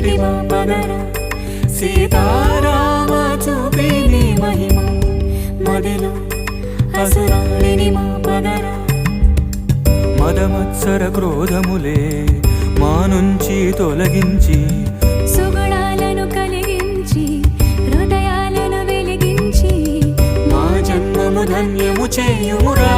చెలిమా పగరా సీతారామ చూపిని మహిమ మదిలో అసురాలిని మా పగరా మదమత్సర క్రోధములే మా నుంచి తొలగించి సుగుణాలను కలిగించి హృదయాలను వెలిగించి మా జన్మము ధన్యము చేయుమురా